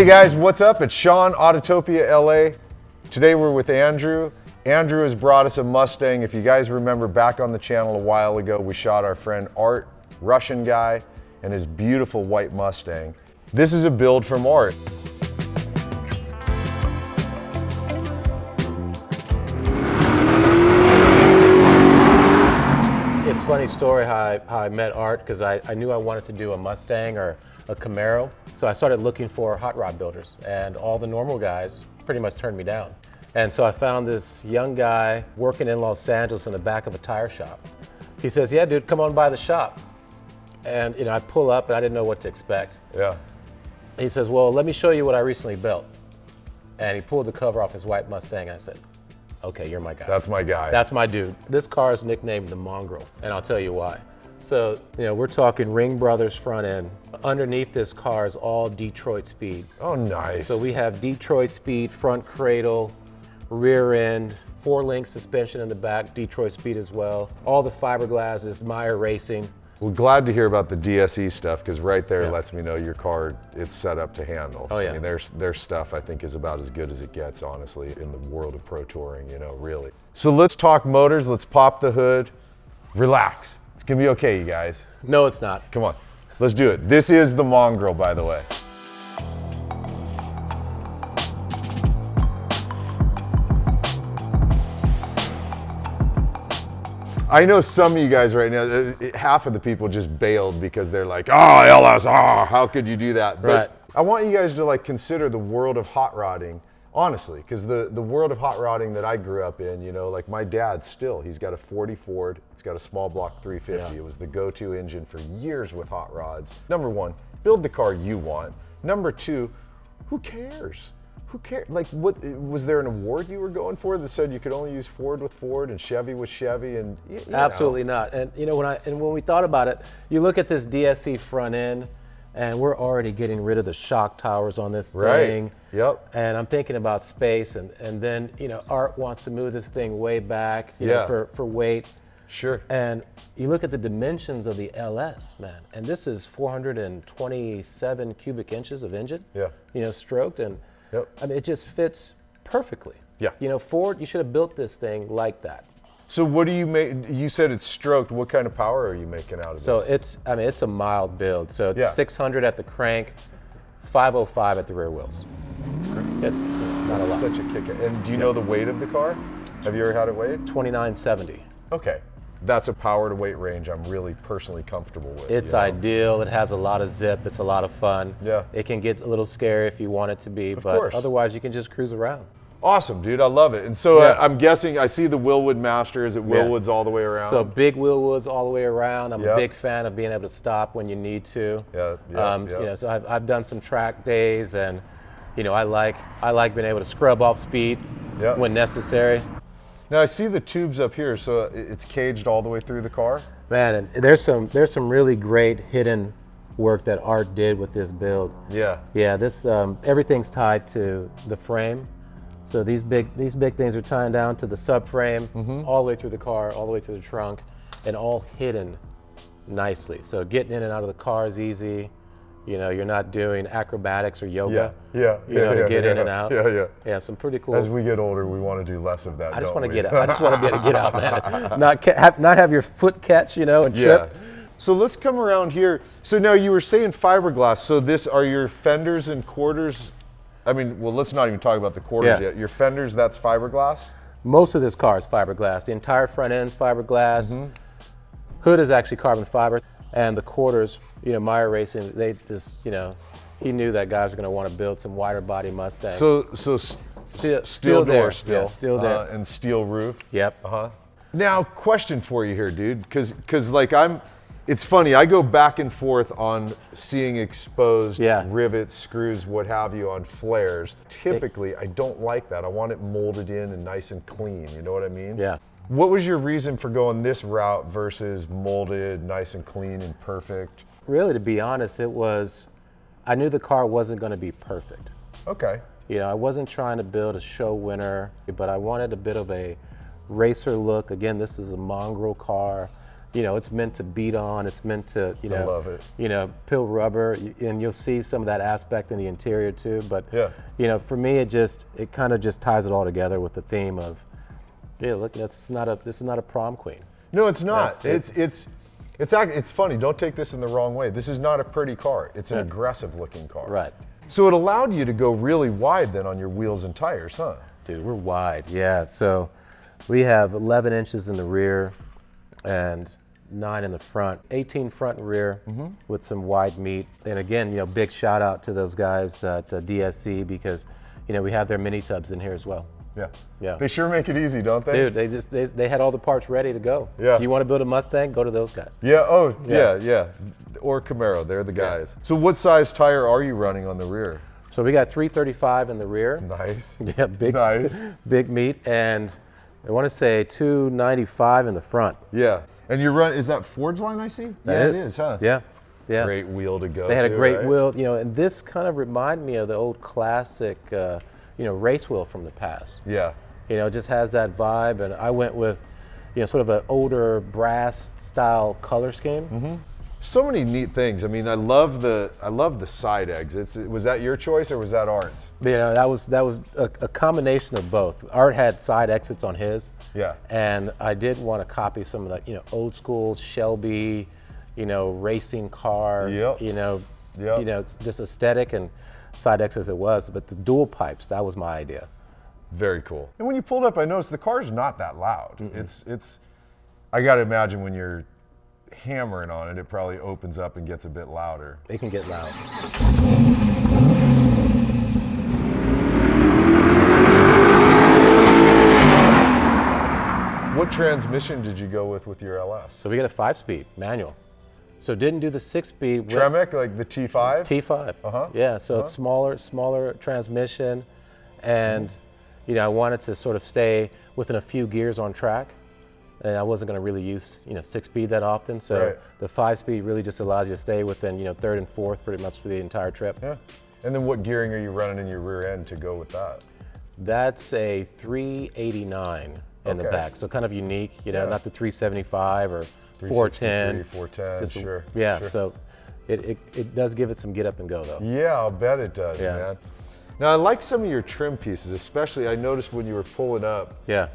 guys, what's up? It's Sean, Autotopia LA. Today we're with Andrew. Andrew has brought us a Mustang. If you guys remember back on the channel a while ago, we shot our friend Art, Russian guy, and his beautiful white Mustang. This is a build from Art. It's a funny story how I met Art, because I knew I wanted to do a Mustang or a Camaro. So I started looking for hot rod builders, and all the normal guys pretty much turned me down. And so I found this young guy working in Los Angeles in the back of a tire shop. He says, yeah, dude, come on by the shop. And I pull up and I didn't know what to expect. Yeah. He says, well, let me show you what I recently built. And he pulled the cover off his white Mustang. I said, okay, you're my guy. That's my guy. That's my dude. This car is nicknamed the Mongrel, and I'll tell you why. So, we're talking Ring Brothers front end. Underneath this car is all Detroit Speed. Oh, nice. So we have Detroit Speed, front cradle, rear end, 4-link suspension in the back, Detroit Speed as well. All the fiberglass is Meyer Racing. Well, glad to hear about the DSE stuff, because right there lets me know your car, it's set up to handle. Oh, yeah. I mean, their stuff, I think, is about as good as it gets, honestly, in the world of pro touring, really. So let's talk motors. Let's pop the hood. Relax. It's gonna be okay, you guys. No, it's not. Come on, let's do it. This is the Mongrel, by the way. I know some of you guys right now, half of the people just bailed because they're like, oh, LS, oh, how could you do that? But Right. I want you guys to consider the world of hot rodding, honestly, because the world of hot rodding that I grew up in, like my dad still, he's got a 40 Ford, it's got a small block 350. Yeah. It was the go-to engine for years with hot rods. Number one, build the car you want. Number two, who cares? Who cares? What was there an award you were going for that said you could only use Ford with Ford and Chevy with Chevy? And Absolutely not. And when we thought about it, you look at this DSE front end, and we're already getting rid of the shock towers on this thing. Right. Yep. And I'm thinking about space, and then Art wants to move this thing way back, for weight. Sure. And you look at the dimensions of the LS, man, and this is 427 cubic inches of engine. Yeah. Stroked, and Yep. I mean, it just fits perfectly. Yeah. Ford, you should have built this thing like that. So what do you make? You said it's stroked. What kind of power are you making out of So this? it's a mild build. So it's 600 at the crank, 505 at the rear wheels. That's great. It's not a That's lot. such a kick. And do you know the weight of the car? Have you ever had it weighed? 2970. Okay. That's a power to weight range I'm really personally comfortable with. It's ideal. It has a lot of zip. It's a lot of fun. Yeah. It can get a little scary if you want it to be, Of but course. otherwise you can just cruise around. Awesome, dude. I love it. And so Yeah. I'm guessing I see the Willwood Master. Is it Willwoods all the way around? So big wheel woods all the way around. I'm Yep. a big fan of being able to stop when you need to. Yeah. So I've done some track days, and I like being able to scrub off speed Yep. when necessary. Now I see the tubes up here, so it's caged all the way through the car? Man, and there's some really great hidden work that Art did with this build. Yeah. Yeah, this everything's tied to the frame. So these big things are tying down to the subframe, all the way through the car, all the way to the trunk, and all hidden nicely. So getting in and out of the car is easy. You're not doing acrobatics or yoga. Yeah. To get in and out. Yeah. Yeah, some pretty cool. As we get older, we want to do less of that. I just want to get out. I just want to be able to get out, man. Not have your foot catch, and trip. So let's come around here. So now you were saying fiberglass. So are your fenders and quarters? I mean, well, let's not even talk about the quarters yet. Your fenders, that's fiberglass? Most of this car is fiberglass. The entire front end's fiberglass. Hood is actually carbon fiber. And the quarters, Meyer Racing, they just, he knew that guys were going to want to build some wider body Mustangs. So steel there. door still. Yeah, still there. And steel roof? Yep. Now, question for you here, dude, because it's funny, I go back and forth on seeing exposed rivets, screws, what have you, on flares. Typically, I don't like that. I want it molded in and nice and clean, you know what I mean? Yeah. What was your reason for going this route versus molded, nice and clean and perfect? Really, to be honest, I knew the car wasn't going to be perfect. Okay. I wasn't trying to build a show winner, but I wanted a bit of a racer look. Again, this is a Mongrel car. it's meant to beat on. It's meant to, I love it. peel rubber, and you'll see some of that aspect in the interior too. But yeah, for me, it kind of just ties it all together with the theme of, look, this is not a prom queen. No, it's not. It's funny. Don't take this in the wrong way. This is not a pretty car. It's an aggressive looking car. Right. So it allowed you to go really wide then on your wheels and tires, huh? Dude, we're wide. Yeah. So we have 11 inches in the rear and 9 in the front, 18 front and rear with some wide meat. And again, big shout out to those guys at DSC because, we have their mini tubs in here as well. Yeah. Yeah. They sure make it easy, don't they? Dude, they had all the parts ready to go. Yeah. You want to build a Mustang? Go to those guys. Yeah. Oh, yeah. Or Camaro, they're the guys. Yeah. So what size tire are you running on the rear? So we got 335 in the rear. Nice. Yeah, big, nice. Big meat, and I want to say 295 in the front. Yeah. And you run, is that Forge line I see? That it is, huh? Yeah. Yeah. Great wheel to go. They had a great right? wheel, and this kind of reminded me of the old classic, race wheel from the past. Yeah. It just has that vibe, and I went with, sort of an older brass style color scheme. So many neat things. I mean, I love the side exits. Was that your choice or was that Art's? That was a combination of both. Art had side exits on his. Yeah. And I did want to copy some of that, old school Shelby, racing car. Yep. It's just aesthetic and side exits it was, but the dual pipes, that was my idea. Very cool. And when you pulled up, I noticed the car's not that loud. It's I got to imagine when you're hammering on it, it probably opens up and gets a bit louder. It can get loud. What transmission did you go with your LS? So we got a 5-speed manual. So didn't do the 6-speed. Tremec, like the T5? T5. Uh-huh. Yeah, so it's smaller transmission, and I wanted to sort of stay within a few gears on track, and I wasn't going to really use 6-speed that often. So the 5-speed really just allows you to stay within 3rd and 4th pretty much for the entire trip. Yeah. And then what gearing are you running in your rear end to go with that? That's a 389 in the back, so kind of unique. Not the 375 or 410. 410, sure. Yeah, sure. so it does give it some get up and go though. Yeah, I'll bet it does, man. Now I like some of your trim pieces, especially I noticed when you were pulling up. Yeah.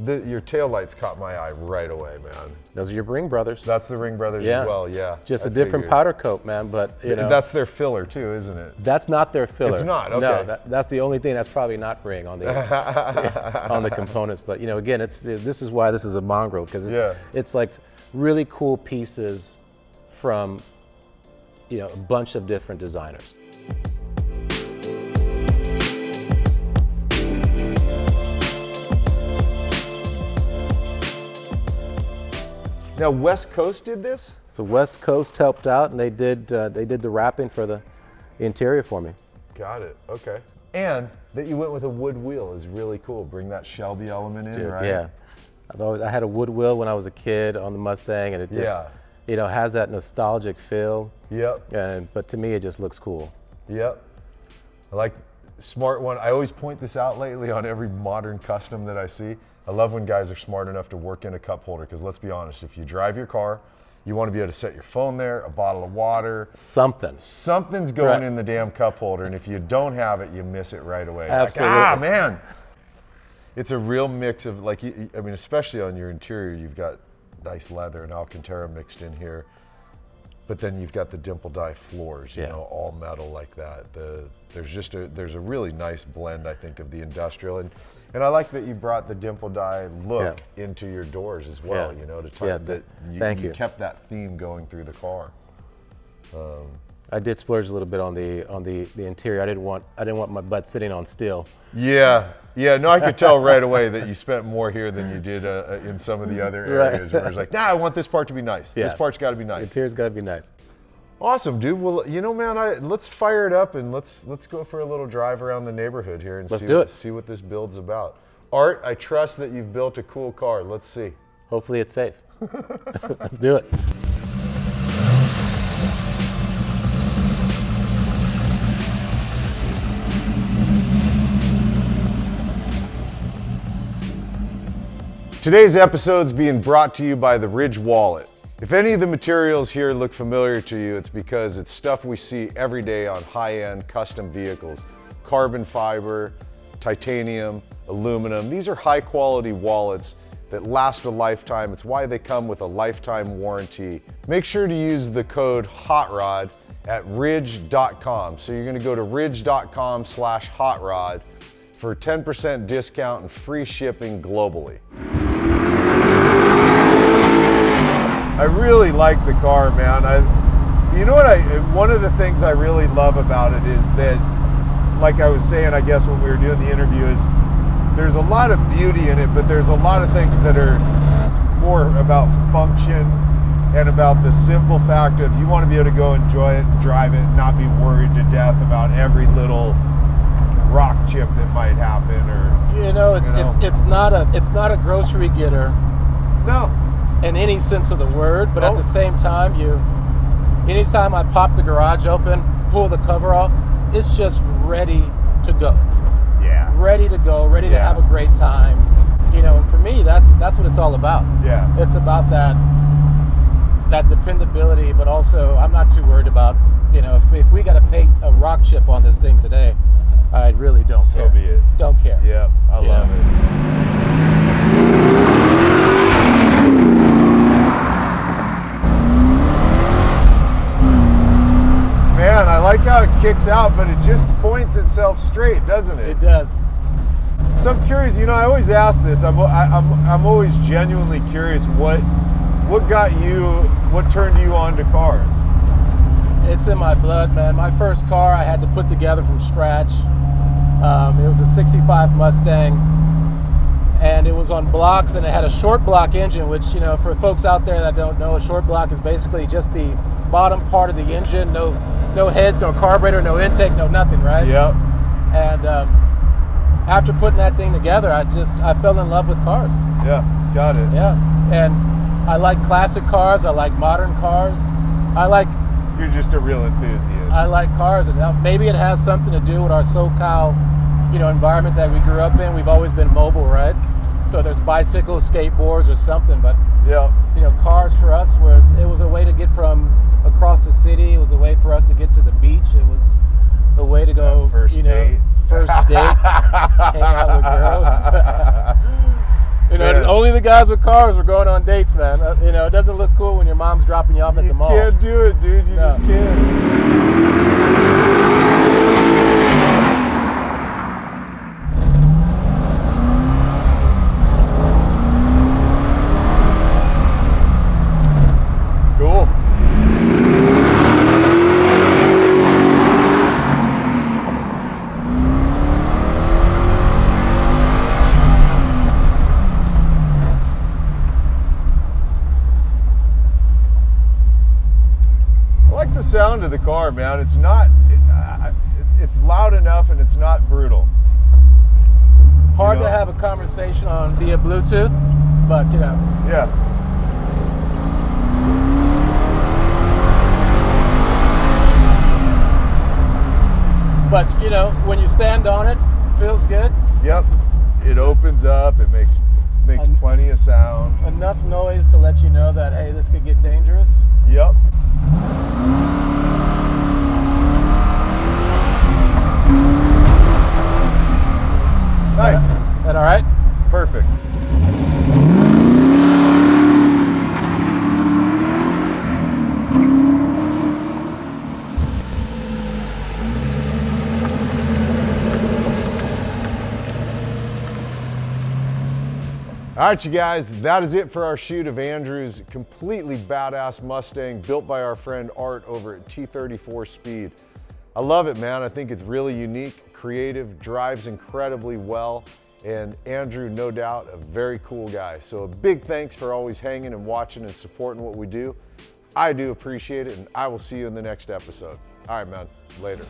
Your taillights caught my eye right away, man. Those are your Ring Brothers. That's the Ring Brothers as well, yeah. Just a different powder coat, man, but That's their filler too, isn't it? That's not their filler. It's not, okay. No, that's the only thing that's probably not Ring on the on the components. But again, this is why this is a mongrel, because it's like really cool pieces from a bunch of different designers. Now West Coast did this? So West Coast helped out, and they did the wrapping for the interior for me. Got it. Okay. And that you went with a wood wheel is really cool. Bring that Shelby element in, right? Yeah. I had a wood wheel when I was a kid on the Mustang, and it just has that nostalgic feel. Yep. But to me, it just looks cool. Yep. I like smart one. I always point this out lately on every modern custom that I see. I love when guys are smart enough to work in a cup holder, because let's be honest, if you drive your car, you want to be able to set your phone there, a bottle of water. Something's going in the damn cup holder, and if you don't have it, you miss it right away. Absolutely. Like, man. It's a real mix of, especially on your interior, you've got nice leather and Alcantara mixed in here. But then you've got the dimple dye floors, all metal like that. There's a really nice blend, I think, of the industrial, and I like that you brought the dimple dye look into your doors as well. To type that you kept that theme going through the car. I did splurge a little bit on the interior. I didn't want my butt sitting on steel. Yeah. No, I could tell right away that you spent more here than you did in some of the other areas. Where it's like, I want this part to be nice. This part's got to be nice. The interior's got to be nice. Awesome, dude. Well, man, let's fire it up and let's go for a little drive around the neighborhood here and see what this build's about. Art, I trust that you've built a cool car. Let's see. Hopefully it's safe. Let's do it. Today's episode's being brought to you by the Ridge Wallet. If any of the materials here look familiar to you, it's because it's stuff we see every day on high-end custom vehicles. Carbon fiber, titanium, aluminum. These are high-quality wallets that last a lifetime. It's why they come with a lifetime warranty. Make sure to use the code HOTROD at ridge.com. So you're gonna go to ridge.com/hotrod for 10% discount and free shipping globally. I really like the car, man. You know what, one of the things I really love about it is that, like I was saying, I guess when we were doing the interview, is there's a lot of beauty in it, but there's a lot of things that are more about function and about the simple fact of you want to be able to go enjoy it and drive it and not be worried to death about every little rock chip that might happen, or it's not a grocery getter. No. In any sense of the word, but at the same time, anytime I pop the garage open, pull the cover off, it's just ready to go. Yeah. Ready to go, ready to have a great time. And for me, that's what it's all about. Yeah. It's about that dependability, but also I'm not too worried about, if we got to paint a rock chip on this thing today, I really don't care. So be it. Don't care. Yeah, I love it. Man, I like how it kicks out, but it just points itself straight, doesn't it? It does. So I'm curious, I always ask this, I'm always genuinely curious, what turned you on to cars? It's in my blood, man. My first car I had to put together from scratch. It was a 65 Mustang, and it was on blocks, and it had a short block engine, which, for folks out there that don't know, a short block is basically just the bottom part of the engine, no heads, no carburetor, no intake, no nothing, right? Yep. And after putting that thing together, I fell in love with cars. Yeah, got it. Yeah, and I like classic cars, I like modern cars, You're just a real enthusiast. I like cars, and now maybe it has something to do with our SoCal, environment that we grew up in. We've always been mobile, right? So there's bicycles, skateboards, or something, but cars for us it was a way to get from across the city. It was a way for us to get to the beach. It was a way to go, first date, hang out with girls. Only the guys with cars were going on dates, man. It doesn't look cool when your mom's dropping you off at the mall. You can't do it, dude. You just can't. Cool. I like the sound of the car, man. It's it's loud enough and it's not brutal. Hard to have a conversation via Bluetooth, but Yeah. But when you stand on it, it feels good. Yep. It opens up. It makes plenty of sound. Enough noise to let you know that, hey, this could get dangerous. Yep. Nice. That all right? Perfect. All right, you guys, that is it for our shoot of Andrew's completely badass Mustang built by our friend Art over at T34 Speed. I love it, man. I think it's really unique, creative, drives incredibly well, and Andrew, no doubt, a very cool guy. So a big thanks for always hanging and watching and supporting what we do. I do appreciate it, and I will see you in the next episode. All right, man, later.